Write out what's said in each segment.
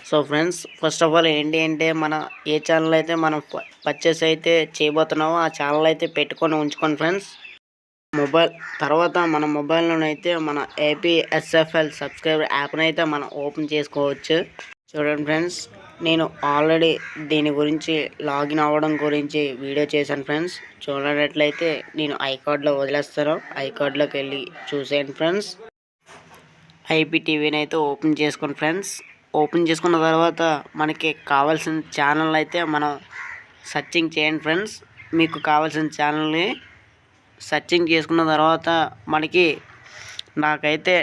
So friends, first of all ఏంటి అంటే మన ఏ ఛానల్ అయితే మనం పర్చేస్ అయితే చేయబోతున్నామో ఆ ఛానల్ అయితే పెట్టుకొని ఉంచుకోండి ఫ్రెండ్స్. తర్వాత మన మొబైల్లోనైతే మన ఏపీఎస్ఎఫ్ఎల్ సబ్స్క్రైబర్ యాప్ని అయితే మనం ఓపెన్ చేసుకోవచ్చు. చూడండి ఫ్రెండ్స్, నేను ఆల్రెడీ దీని గురించి లాగిన్ అవ్వడం గురించి వీడియో చేశాను ఫ్రెండ్స్. చూడనట్లయితే నేను ఐకార్డ్లో వదిలేస్తాను, ఐకార్డ్లోకి వెళ్ళి చూసేయండి ఫ్రెండ్స్. ఐపీటీవీని అయితే ఓపెన్ చేసుకోండి ఫ్రెండ్స్. ఓపెన్ చేసుకున్న తర్వాత మనకి కావాల్సిన ఛానల్ అయితే మనం సెర్చింగ్ చేయండి ఫ్రెండ్స్. మీకు కావాల్సిన ఛానల్ని సెర్చింగ్ చేసుకున్న తర్వాత నాకైతే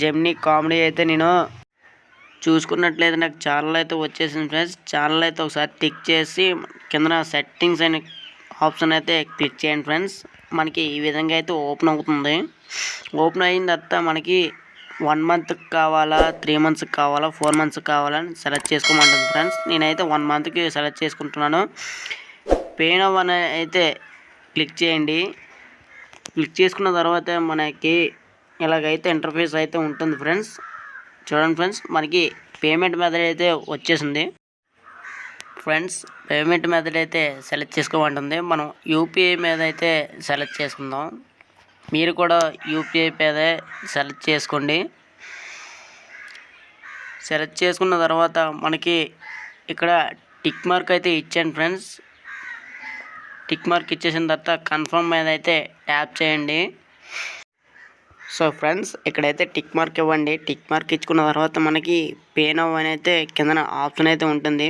జెమినీ కామెడీ అయితే నేను చూసుకున్నట్లయితే నాకు ఛానల్ అయితే వచ్చేసింది ఫ్రెండ్స్. ఛానల్ అయితే ఒకసారి టిక్ చేసి కింద సెట్టింగ్స్ అనే ఆప్షన్ అయితే క్లిక్ చేయండి ఫ్రెండ్స్. మనకి ఈ విధంగా అయితే ఓపెన్ అవుతుంది. ఓపెన్ అయిన తర్వాత మనకి 1 మంత్కి కావాలా, 3 మంత్స్కి కావాలా, 4 మంత్స్కి కావాలని సెలెక్ట్ చేసుకోమంటుంది ఫ్రెండ్స్. నేనైతే 1 మంత్కి సెలెక్ట్ చేసుకుంటున్నాను. పే నౌ అని అయితే క్లిక్ చేయండి. క్లిక్ చేసుకున్న తర్వాత మనకి ఇలాగైతే ఇంటర్ఫేస్ అయితే ఉంటుంది ఫ్రెండ్స్. చూడండి ఫ్రెండ్స్, మనకి పేమెంట్ మెథడ్ అయితే వచ్చేసింది ఫ్రెండ్స్. పేమెంట్ మెథడ్ అయితే సెలెక్ట్ చేసుకోమంటుంది. మనం యూపీఐ మీద అయితే సెలెక్ట్ చేసుకుందాం. మీరు కూడా యూపీఐ మీద సెలెక్ట్ చేసుకోండి. సెలెక్ట్ చేసుకున్న తర్వాత మనకి ఇక్కడ టిక్ మార్క్ అయితే ఇచ్చాను ఫ్రెండ్స్. టిక్ మార్క్ ఇచ్చేసిన తర్వాత కన్ఫర్మ్ మీద అయితే ట్యాప్ చేయండి. సో ఫ్రెండ్స్, ఇక్కడైతే టిక్ మార్క్ ఇవ్వండి. టిక్ మార్క్ ఇచ్చుకున్న తర్వాత మనకి పే నౌ అని అయితే కింద ఆప్షన్ అయితే ఉంటుంది,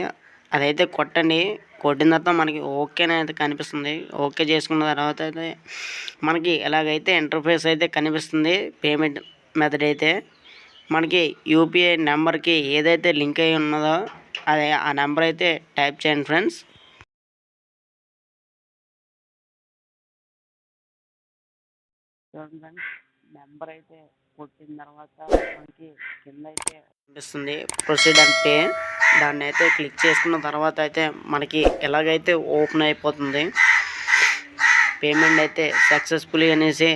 అదైతే కొట్టండి. కొట్టిన తర్వాత మనకి ఓకే అయితే కనిపిస్తుంది. ఓకే చేసుకున్న తర్వాత అయితే మనకి ఎలాగైతే ఇంటర్ఫేస్ అయితే కనిపిస్తుంది. పేమెంట్ మెథడ్ అయితే మనకి యూపీఐ నెంబర్కి ఏదైతే లింక్ అయి ఉన్నదో అదే ఆ నెంబర్ అయితే టైప్ చేయండి ఫ్రెండ్స్. చూడండి ఫ్రెండ్స్, నెంబర్ అయితే కొట్టిన తర్వాత మనకి కింద అయితే కనిపిస్తుంది ప్రొసీడ్ అండ్ పే. దాన్ని అయితే క్లిక్ చేసుకున్న తర్వాత అయితే మనకి ఎలాగైతే ఓపెన్ అయిపోతుంది. పేమెంట్ అయితే సక్సెస్ఫుల్లీ అనేసి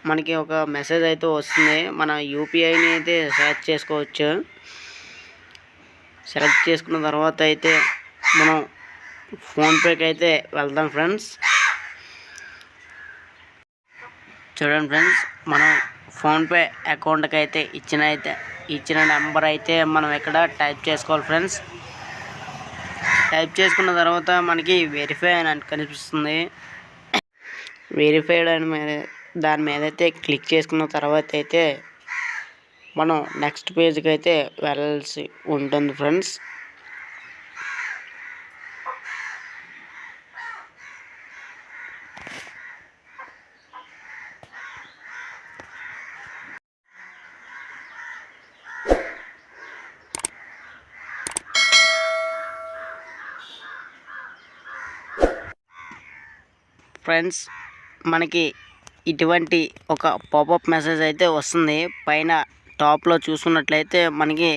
మనకి ఒక మెసేజ్ అయితే వస్తుంది. మన యూపీఐని అయితే సెలెక్ట్ చేసుకోవచ్చు. సెలెక్ట్ చేసుకున్న తర్వాత అయితే మనం ఫోన్పేకి అయితే వెళ్దాం ఫ్రెండ్స్. చూడండి ఫ్రెండ్స్, మనం ఫోన్పే అకౌంట్కి అయితే ఇచ్చిన నెంబర్ అయితే మనం ఇక్కడ టైప్ చేసుకోవాలి ఫ్రెండ్స్. టైప్ చేసుకున్న తర్వాత మనకి వెరిఫై అని కనిపిస్తుంది. వెరిఫైడ్ అని దాని మీద అయితే క్లిక్ చేసుకున్న తర్వాత అయితే మనం నెక్స్ట్ పేజ్కి అయితే వెళ్ళాల్సి ఉంటుంది ఫ్రెండ్స్. ఫ్రెండ్స్, మనకి ఇటువంటి ఒక పాపప్ మెసేజ్ అయితే వస్తుంది. పైన టాప్లో చూసుకున్నట్లయితే మనకి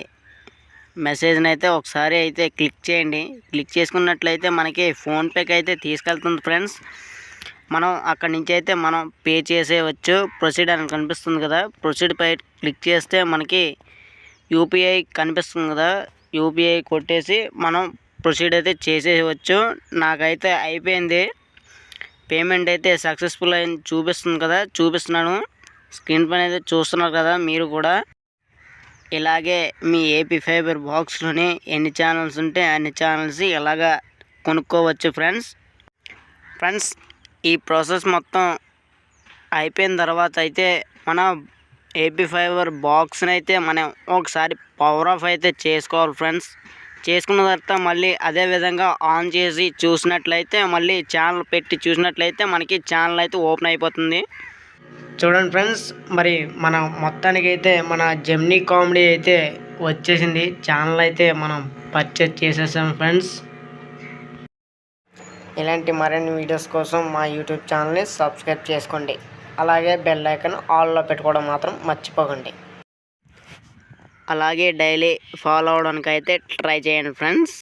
మెసేజ్ని అయితే ఒకసారి అయితే క్లిక్ చేయండి. క్లిక్ చేసుకున్నట్లయితే మనకి ఫోన్పేకి అయితే తీసుకెళ్తుంది ఫ్రెండ్స్. మనం అక్కడి నుంచి అయితే మనం పే చేసేయవచ్చు. ప్రొసీడ్ అని కనిపిస్తుంది కదా, ప్రొసీడ్ పై క్లిక్ చేస్తే మనకి యూపీఐ కనిపిస్తుంది కదా, యూపీఐ కొట్టేసి మనం ప్రొసీడ్ అయితే చేసేయవచ్చు. నాకైతే అయిపోయింది. పేమెంట్ అయితే సక్సెస్ఫుల్ అని చూపిస్తుంది కదా, చూపిస్తున్నాను. స్క్రీన్ పైన అయితే చూస్తున్నారు కదా. మీరు కూడా ఇలాగే మీ ఏపీ ఫైబర్ బాక్స్లోని ఎన్ని ఛానల్స్ ఉంటే అన్ని ఛానల్స్ ఇలాగా కొనుక్కోవచ్చు ఫ్రెండ్స్. ఈ ప్రాసెస్ మొత్తం అయిపోయిన తర్వాత అయితే మన ఏపీ ఫైబర్ బాక్స్ని అయితే మనం ఒకసారి పవర్ ఆఫ్ అయితే చేసుకోవాలి ఫ్రెండ్స్. చేసుకున్న తర్వాత మళ్ళీ అదే విధంగా ఆన్ చేసి చూసినట్లయితే మళ్ళీ ఛానల్ పెట్టి చూసినట్లయితే మనకి ఛానల్ అయితే ఓపెన్ అయిపోతుంది. చూడండి ఫ్రెండ్స్, మరి మనం మొత్తానికైతే మన జెమినీ కామెడీ అయితే వచ్చేసింది. ఛానల్ అయితే మనం పర్చేజ్ చేసేసాం ఫ్రెండ్స్. ఇలాంటి మరిన్ని వీడియోస్ కోసం మా యూట్యూబ్ ఛానల్ని సబ్స్క్రైబ్ చేసుకోండి. అలాగే బెల్ ఐకాన్ ఆల్లో పెట్టుకోవడం మాత్రం మర్చిపోకండి. అలాగే డైలీ ఫాలో అవడానికి అయితే ట్రై చేయండి ఫ్రెండ్స్.